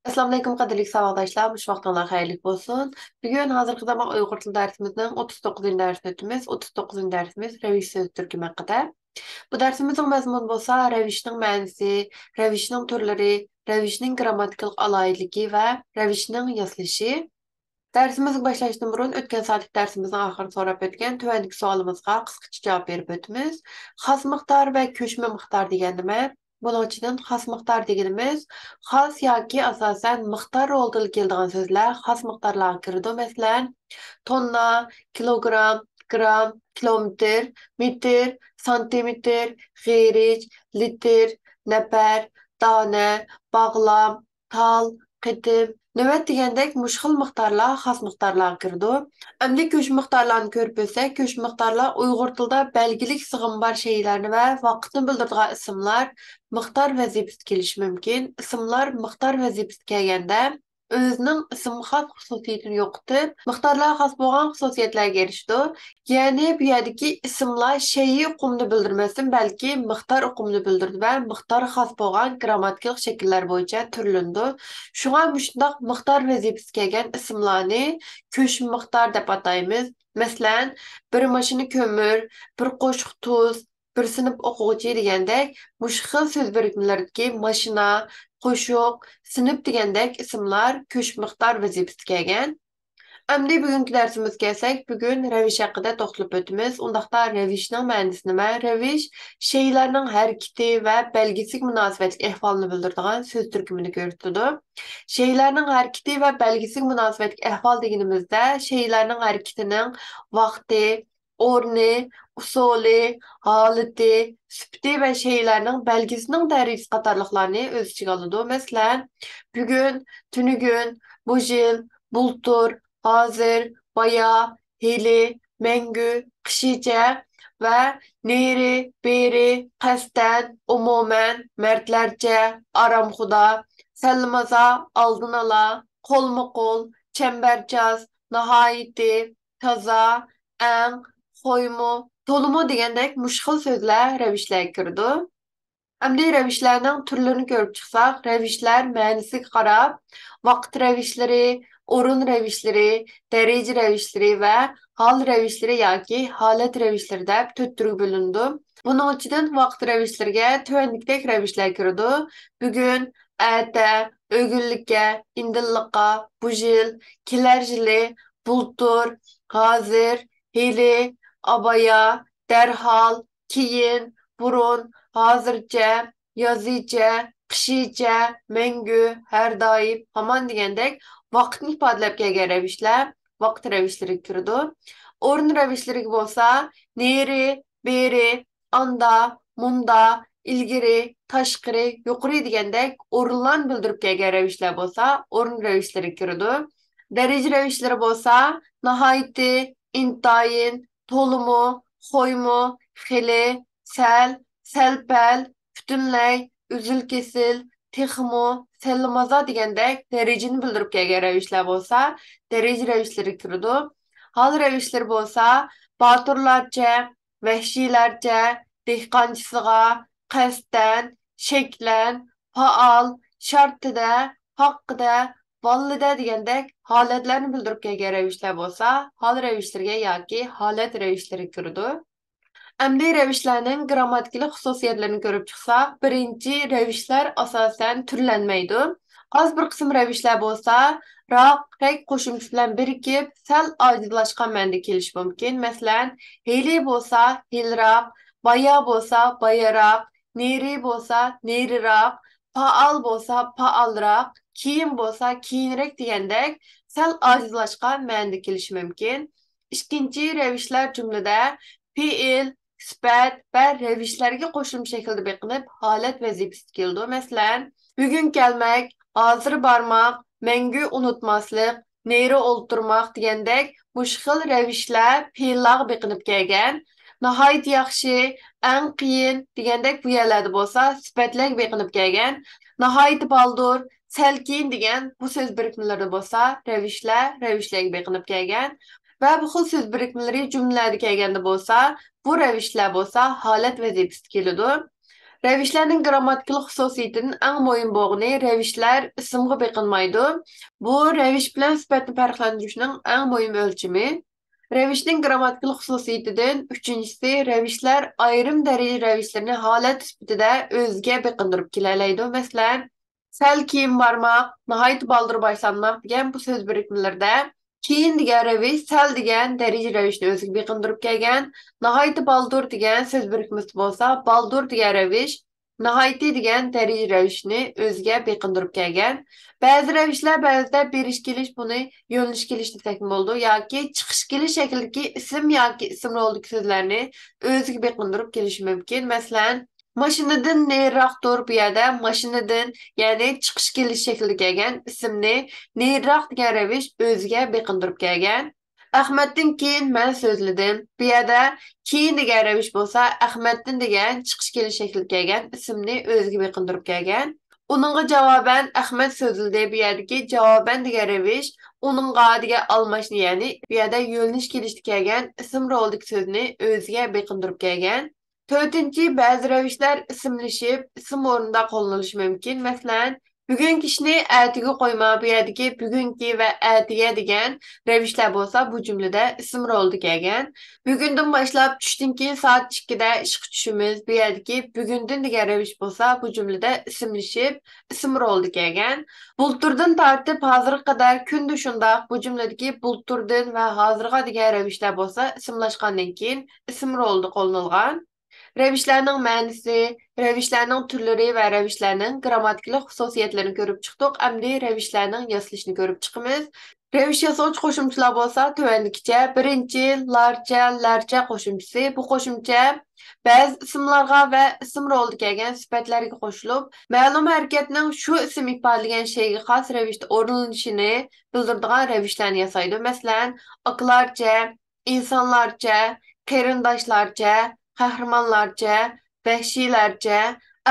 Assalamu alaykum qadrli savaqdaşlar. Bu vaxtınlar xeyirlik bolsun. Bugün hazırkı zaman Uyghur dili dersimizin 39-cu dərsini ötümüz. 39-cu dərsimiz reviş söz türkümü haqqında. Bu dərsimizin məzmunu bolsa, revişnin mənisi, revişnin türləri, revişnin qrammatikалық alayidligi və revişnin yazılışı. Dərsimizin başlayışdan burun ötken saatlik dərsimizin axırı sorab ötken tüvənlik sualımızға qısqaça cavab verib ötümüz. Xas miqdar və köçmə miqdar degan nima? Bunun içinden xas miqdar deganimiz xas yoki asosan miqdar rolida keladigan so'zlar xas miqdorlarga kiradi. Masalan, tonna, kilogram, gram, kilometr, metr, santimetr, g'irich, litr, nafar, dona, bağlam, tal, qitim, növbət degəndək müşxil miqdarlar, xas miqdarlar kirdi. Əmdi köç miqdarlarını görüp ötsək, köç miqdarlar Uyğur tilida belgilik sığım var şeylerini və vaqtını bildirdiği isimlar miqdar vəzifəsi kelishi mümkün. İsimlar miqdar vəzifəsi kelgəndə özünün isim xas xususiyetini yo'qotib, miqdorlarga xos bo'lgan xususiyatlarga erishdi. Ya'ni bu yerdagi ismlar şeyi uqumni bildirmasin, balki miqdor uqumni bildirdi va miqdori xos bo'lgan grammatikalik shakllar bo'yicha turlandi. Shunga shundoq miqdor vazifasi kelgan ismlarni ko'shma miqdor deb ataymiz. Masalan, bir mashina ko'mir, bir qo'shiq tuz, bir sinf o'quvchi degandek, mush xil so'z birikmalardagi mashina, qo'shiq, sinf degandek ismlar ko'shma miqdor vazifasi kelgan. Əmdi bugünkü dərsimiz gəlsək, bugün rəviş haqqında toxtalıb ötümüz. Ondaqda rəvişnin mənası nimə? Rəviş şeylərin hərəkəti və bəlgisik münasibətli əhvalını bildirdiğin söz türkümünü görürdü. Şeylərin hərəkəti və bəlgisik münasibətli əhval deganimizdə şeylərin hərəkətinin vaxtı, orni, usulü, haleti, sübti və şeylərin bəlgisinin dərəcəsi qatarlıqlarını öz içine aldı. Məsələn, bugün, tünügün, bu yıl, bultur, hazır, baya, heli, mengü, kışice ve neri, beri, kasten, umumen, mertlerce, aramxuda, sellimaza, aldın ala, kolmu kol, çembercaz, nahayeti, taza, en, xoymu, tolumu degandek muşxil sözler revişler kirdi. Əmdi rəvişlərinin türlərini görüb çıxsaq, rəvişlər mənisiga qarab, vaqt rəvişləri, orun rəvişləri, dərəcə rəvişləri və hal rəvişləri yoki halət rəvişləri deb to'rt turga bölündü. Bunun içindən vaqt rəvişlərə tövəndikdək rəvişlər kirdi. Bugün, ətə, ögünlükə, indilliqqa, bu yil, kelər yili, bultur, hazır, heli, abaya, dərhal, keyin, burun, hazırca, yazıca, qışıca, mengü, her daim, haman degandek vaqtni ifodalab kelgan ravishlar vaqt ravishlariga kirdi. O'rin ravishlariga bo'lsa, neri, beri, anda, munda, ilgari, tashqari, yuqori degandek o'rinlarni bildirib kelgan ravishlar bo'lsa, o'rin ravishlariga kirdi. Daraja ravishlari bo'lsa, nihoyati, intayin, to'limu, xo'ymu, xili, sal, selpel, bütünley, üzül kesil, texmu, sellimaza degandek derejini bildirib kelgan ravishlar bo'lsa, dereja ravishleri kirdi. Hal ravishleri bo'lsa, boturlarcha, vahshiylarcha, dehqonchisiga, qasddan, shaklan, faol, shartida, haqqida, vallida degandek holatlarni bildirib kelgan ravishlar bo'lsa, hal ravishlarga yoki holat ravishleri kirdi. Əmdi rəvişlərinin qrammatikali xususiyetlərini görüb çıxsaq, birinci rəvişlər asasən türlənməydi. Az bir qism rəvişlər bolsa, raq, rək qoşumçu bilan birikib, sal aydınlaşqan məndə keliş mümkün. Məsələn, heli bolsa, helraq, baya bolsa, bayaraq, neri bolsa, neriraq, faal bolsa, faalraq, keyin bolsa, keyinrək degəndək, sal aydınlaşqan məndə keliş mümkün. İkinci rəvişlər cümlədə fiil, sifət və rəvişlərə qoşulmuş şəkildə beqinib halət vəzifəsi keldi. Məsələn, bugün gəlmək, hazır barmaq, məngü unutmaslıq, neyri olturmaq degəndək müşxil rəvişlər feillərə beqinib gəlgən. Nəhayət yaxşı, ən qiyin degəndək bu yerlərdə bolsa, sifətlərə beqinib gəlgən. Nəhayət baldur, səlkin degən bu söz birikmələrdə bolsa, rəvişlərə beqinib gəlgən. Və bu xil söz birikmələri cümlələrdə kelgəndə bolsa, bu rəvişlər bolsa halət vəzifəsi kelidir. Rəvişlərin qrammatikалық xüsusiyyətinin ən mühim bolğunu rəvişlər ismğa beqinmaydı. Bu rəviş bilan sifətni fərqləndirishning ən mühim ölçümü. Rəvişnin qrammatikалық xüsusiyyətindən üçüncüsü rəvişlər ayrım dərəcə rəvişlərini halət sifatida özgə beqindirib keləlaydı. Məsələn, səl keyin barmaq, nəhayət baldır başlanmaq degan bu söz birikmələrdə keyin degan rəviş səl degan dərəcə rəvişni özgə beqindirib kelgan, nəhayət baldır degan söz birikməsi bolsa, baldır degan rəviş nəhayət degan dərəcə rəvişni özgə beqindirib kelgan. Bəzi rəvişlər bəzida beriş kelish buni yo'nalish kelish desak bo'ldi yoki chiqish kelish shaklidagi ism yoki ism roldagi so'zlarni o'ziga beqindirib kelishi mumkin. Masalan, mashinadan neriroq tur bu yerda mashinadan ya'ni chiqish kelish shaklida kelgan ismni neriroq degan ravish o'ziga beqindirib kelgan. Ahmaddan keyin men so'zladim. Bu yerda keyin degan ravish bo'lsa, Ahmaddan degan chiqish kelish shaklida kelgan ismni o'ziga beqindirib kelgan. Onunğa cavaben Ahmet sözüldü bir yerdeki cavaben degan reviş onunğa degan almaşını yani bir yerde yöneliş kelişti kelgan isim roldaki sözünü özüge beqindirib kelgan. To'rtinchi, ba'zi ravishlar ismlashib, ism o'rnida qo'llanilishi mumkin. Masalan, bugungi ishni ertaga qo'yma, bu yerdagi bugungi va ertaga degan ravishlar bo'lsa, bu jumlada ism rolida kelgan. Bugundan boshlab tushdan keyin soat 2da ishga tushimiz, bu yerdagi bugundan degan ravish bo'lsa, bu jumlada ismlashib, ism rolida kelgan. Bulturdan tortib hozirga qadar kunda shundoq bu jumladagi bulturdan va hozirga degan ravishlar bo'lsa, ismlashgandan keyin ism rolida qo'llanilgan. Rəvişlərinin mənisi, rəvişlərinin türləri və rəvişlərinin qrammatikалық xüsusiyyətlərini görüb çıxdıq. Əmdi rəvişlərinin yazılışını görüb çıxımız. Rəviş yazılış qoşumçular bolsa, tövəndikcə birinci larca, lərcə qoşumçusu. Bu qoşumça bəzi isimlərə və isim rolda gələn sifətlərə qoşulub, məlum hərəkətin şu isim ifadələyən şeyə xas rəvişdə orunuluşunu bildirdiğin rəvişlərini yasaydı. Məsələn, aklarca, insanlarca, qeyrindaşlarca, qəhrəmanlarca, vəhşilərcə,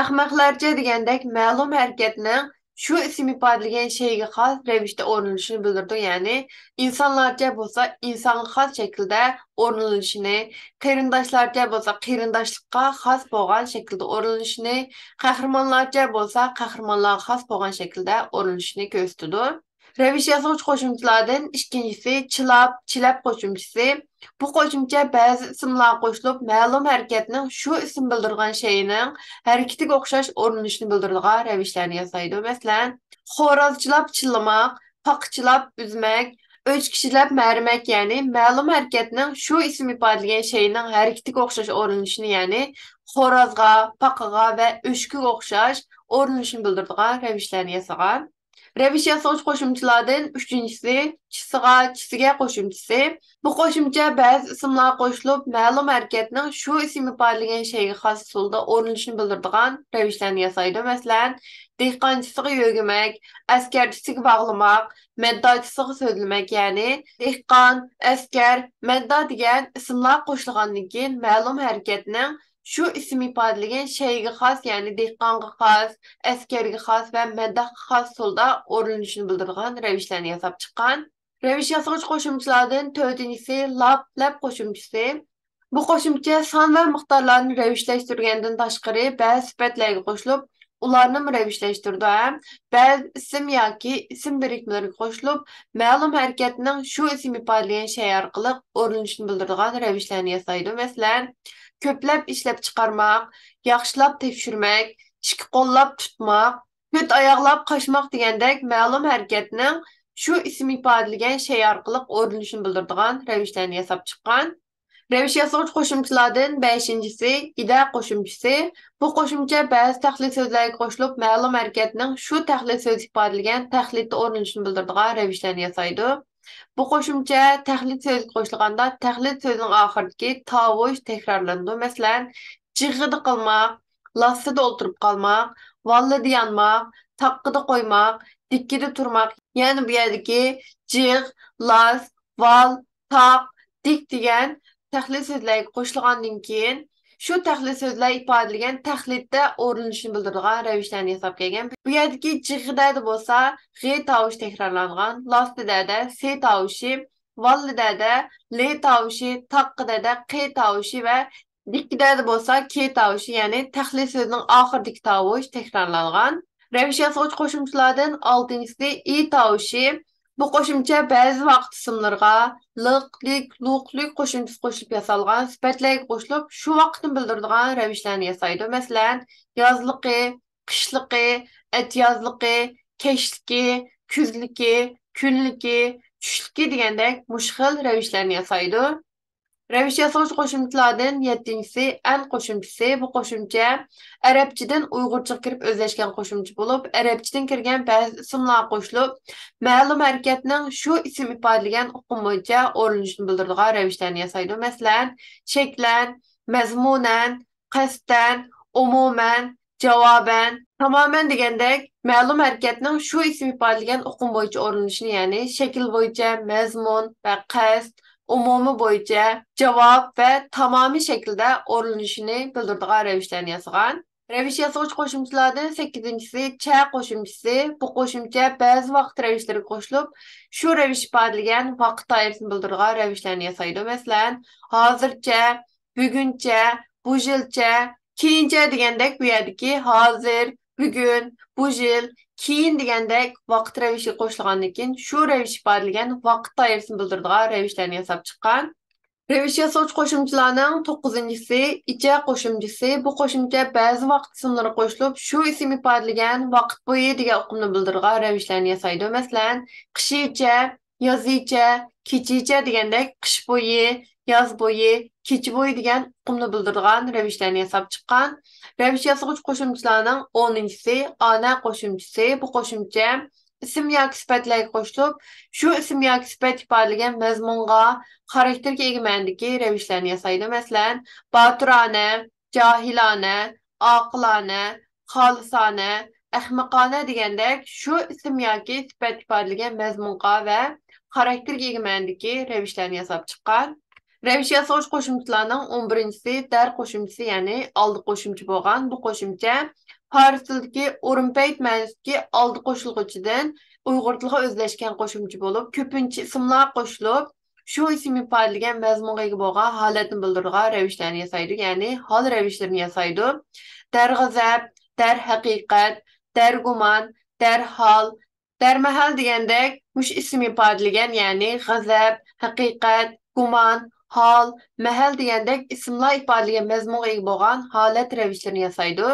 əxmaqlərcə degəndək məlum hərəkətinin şu isim ifadələyən şeyə xas rəvişdə orunuluşunu bildirdi. Yəni, insanlarca bolsa, insana xas şəkildə orunuluşunu, qeyrindaşlarca bolsa, qeyrindaşlıqqa xas bolğan şəkildə orunuluşunu, qəhrəmanlarca bolsa, qəhrəmanlığa xas bolğan şəkildə orunuluşunu göstərdi. Rəviş yazılış qoşumçulardan ikincisi çilab, çilab qoşumçusu. Bu qoşumça bəzi isimlər qoşulub, məlum hərəkətinin şu isim bildirgan şeyinin hərəkətiga oxşaş orunuşunu bildirdiğin rəvişlərini yasaydı. Məsələn, xorazçılab çıllamaq, paqçılab üzmək, öçkişilab mərmək, yəni məlum hərəkətinin şu isim ifadələyən şeyinin hərəkətiga oxşaş orunuşunu, yəni xorazğa, paqağa və öçküge oxşaş orunuşunu bildirdiğin rəvişlərini yasagan. Rəviş yazılış qoşumçulardan üçüncüsü çisiğa, çisiga qoşumçusu. Bu qoşumça bəzi isimlər qoşulub, məlum hərəkətinin şu isim ifadələyən şeyə xas usulda orunuşunu bildirdiğin rəvişlərini yasaydı. Məsələn, dehqançısığı yögümək, əskərçisiga bağlamaq, məddacısığı sözləmək, yəni dehqan, əskər, mədda degan isimlər qoşulğandan keyin məlum hərəkətinin şu isim ifadələyən şeyə xas, yəni dehqanğa xas, əskərə xas və məddağa xas usulda orunuşunu bildirdiğin rəvişlərini yasab çıxan. Rəviş yazılış qoşumçulardan dördüncüsü lab, lab qoşumçusu. Bu qoşumça san və miqdarlarını rəvişləşdirgəndən daşqarı bəzi sifətlərə qoşulub, ularını rəvişləşdirdi. Bəzi isim yoki isim birikmələri qoşulub, məlum hərəkətinin şu isim ifadələyən şey arqılıq orunuşunu bildirdiğin rəvişlərini yasaydı. Məsələn, köpləb işləb çıxarmaq, yaxşılab tekşürmək, iki qollab tutmaq, köt ayaqlab qaçmaq degəndək məlum hərəkətinin şu isim ifadələyən şey arqılıq orunuşunu bildirdiğin rəvişlərini yasab çıxan. Rəviş yazılış qoşumçulardan beşincisi ida qoşumçusu. Bu qoşumça bəzi təxlit sözlərə qoşulub, məlum hərəkətinin şu təxlit söz ifadələyən təxlitdə orunuşunu bildirdiğin rəvişlərini yasaydı. Bu qoşumça təxlit sözü qoşulğanda təxlit sözünün axırıdakı tavuş təkrarlandı. Məsələn, cığıdı qılmaq, lassıda oturub qalmaq, vallıda yanmaq, taqqıda qoymaq, dikkide turmaq. Yəni bu yerdəki cığ, las, val, taq, dik degan təxlit sözləri qoşulğandan keyin şu təxlit sözlər ifadələyən təxlitdə orunuşunu bildirdiğin rəvişlərini hesab kelgan. Bu yerdəki cığıda da bolsa, g tavuş təkrarlanğan, lastıda da s tavuşu vallıda da L tavuşu, taqqıda da Q tavuşu ve dikkide de bolsa K tavuşu, yani tahlil sözünün ahırdaki tavuş tekrarlanğan. Reviş yasağıç qoşumçulardan 6-ncısı I tavuşu. Bu qoşumça bəzi vaqt ismlarga lık, lik, luk, lük qoşumçusu qoşulup yasalgan, sifetlerge qoşulup şu vaqtını bildirdiğin revişlerini yasaydı. Mesela yazlıqı, qışlıqı, etyazlıqı, keşliki, küzliki, künliki, çüşliki degендek muşxil revişlerini yasaydı. Reviş yasavcı qoşumçulardan 7-ncisi en qoşumçusu. Bu qoşumça Arapçadan Uygurca kirip özleşken qoşumçu bulup, Arapçadan kirgen bəzi isimlar qoşulup, ma'lum hareketinin şu isim ifadeleyen uqum boyunca orlanışını bildirdiği revişlerini yasaydı. Mesela şeklen, mezmunen, kasten, umumen, cevaben, tamamen degendek ma'lum hareketinin şu isim ifadeleyen uqum boyunca orlanışını, yani şekil boyunca mezmun ve kast, umumi boyunca cevap ve tamamı şekilde orlanışını bildirdiği revişlerini yazgan. Reviş yasağıç qoşumçulardan 8-ncisi çə qoşumçusu. Bu qoşumça bazı vaqt revişleri qoşulup, şu reviş ifadeleyen vaqt dairəsini bildirdiği revişlerini yasaydı. Mesela hazırca, bugünçe, bu yılça, keyince degendek bu yerdeki hazır, bugün, bu yıl, keyin degендek vaqt revişi qoşulgandan keyin şu reviş ifadeleyen vaqt dairəsini bildirdiği revişlerini yasap çıqqan. Reviş yasavcı qoşumçularning 9-ncısı ica qoşumcusu. Bu qoşumcha bazı vaqt ismlari qoşulup, şu isim ifadeleyen vaqt boyu degan uqumni bildirdiği revişlerini yasaydı. Mesela qishicha, yozicha, kechicha degandek qish boyu, yoz boyu, kechi boyu degan uqumni bildirdiği revişlerini yasab chiqqan. Reviş yasavcı qoşumçularning 10-ncısı ana qoşumcusu. Bu qoşumcha isim yoki sifatlarga qo'shilib, shu ism yoki sifat ifodalagan mazmunga, xarakterga ega ma'nodagi revishlarni yasaydi. Masalan, botirona, johilona, oqilona, xolisona, ahmoqona degandek shu ism yoki sifat ifodalagan mazmunga va xarakterga ega ma'nodagi revishlarni yasab chiqqan. Revish yasovchi qo'shimchalarning 11-si dar qo'shimchasi, ya'ni oldi qo'shimcha bo'lgan. Bu qo'shimcha Fars tilidagi o'rinpayt ma'nosidagi oldi qo'shilg'uchidan Uyg'ur tiliga o'zlashgan qo'shimcha bo'lib, ko'pincha ismlar qo'shilib, shu ism ifodalagan mazmunga ega bo'lgan holatni bildiradigan ravishlarni yasaydi, ya'ni hol ravishlarini yasaydi. Darg'azab, dar haqiqat, dar gumon, darhol, darmahal degandek mush ism ifodalagan, ya'ni g'azab, haqiqat, gumon, hol, mahal degandek ismlar ifodalagan mazmunga ega bo'lgan holat ravishlarini yasaydi.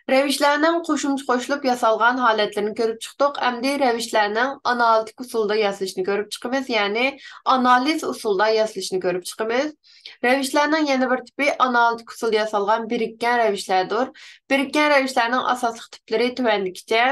Revişlərinin qoşumç qoşulub yasalğan halətlərini görüb çıxdıq. Əmdi revişlərinin analitik usulda yazılışını görüb çıxımız, yəni analiz usulda yazılışını görüb çıxımız. Revişlərinin yeni bir tipi analitik usul yasalğan birikən revişlərdir. Birikən revişlərinin asaslıq tipləri tüvəndikcə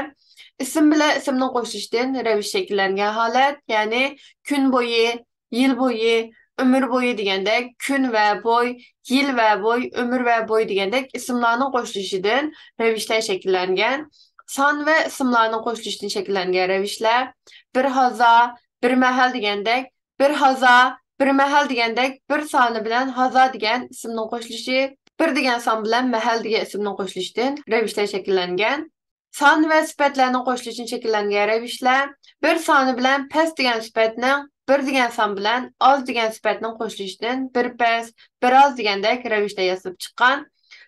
isim bilə isimnin qoşuluşdan reviş şəkillənən halət, yəni gün boyu, yıl boyu, ömür boyu degəndək gün və boy, yil və boy, ömür və boy degəndək isimlarının qoşuluşudan revişlər şəkillənən, san və isimlarının qoşuluşudan şəkillənən revişlər, bir haza, bir məhəl degəndək, bir haza, bir məhəl degəndək, bir sanı bilən haza degən isimnin qoşuluşu, bir degən san bilən məhəl degən isimnin qoşuluşudan revişlər şəkillənən, san və sifətlərinin qoşuluşudan şəkillənən revişlər, bir sanı bilən pəs degən sifətinin bir degan son bilan oz degan sifatning qo'shilishidan bir pas, bir oz degandek ravishda yasab chiqqan.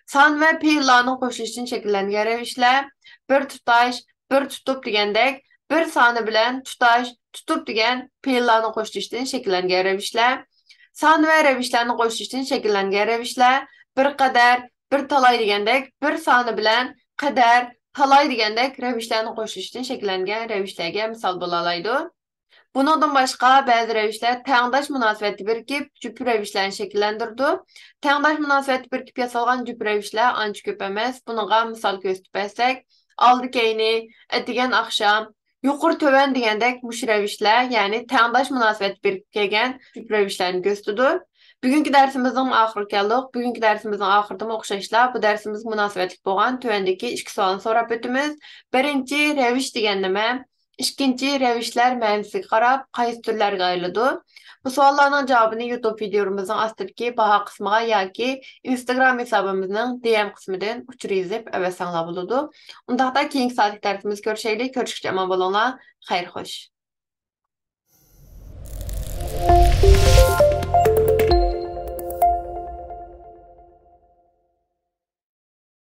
Son va fe'llarning qo'shilishidan shakllangan ravishlar bir tutash, bir tutib degandek bir soni bilan tutash, tutib degan fe'llarning qo'shilishidan shakllangan ravishlar. Son va ravishlarning qo'shilishidan shakllangan ravishlar bir qadar, bir talay degandek bir soni bilan qadar, talay degandek ravishlarning qo'shilishidan shakllangan ravishlarga misol bo'la oladi. Bundan başqa bəzi rəvişlər təndaş münasibəti birikib cüp rəvişlərini şəkilləndirdi. Təndaş münasibəti birikib yasalğan cüp rəvişlər anca köp emas. Bununla misal göstərsək, aldı keyni, ətigən axşam, yuqur tövən degəndək muş rəvişlər, yəni təndaş münasibəti birikib kelgan cüp rəvişlərini göstərdi. Bugünkü dərsimizin axırı gəldik. Bugünkü dərsimizin axırında oxşaşlar bu dərsimiz münasibətlik bolğan tövəndəki iki sualını sorab ötümüz. Birinci rəviş degən nimə? İkinci revişler ma'nosiga qarab qaysi turlarga ayrıladi? Bu savollarning javobini YouTube videomuzun astidagi baho qismiga yoki Instagram hesabimizning DM qismidan uchur yozib avasanglar bo'ladi. Undaqda keyingi soatlik darsimizda ko'rishaylik. Ko'rishguncha omon bo'linglar. Xayr xo'sh.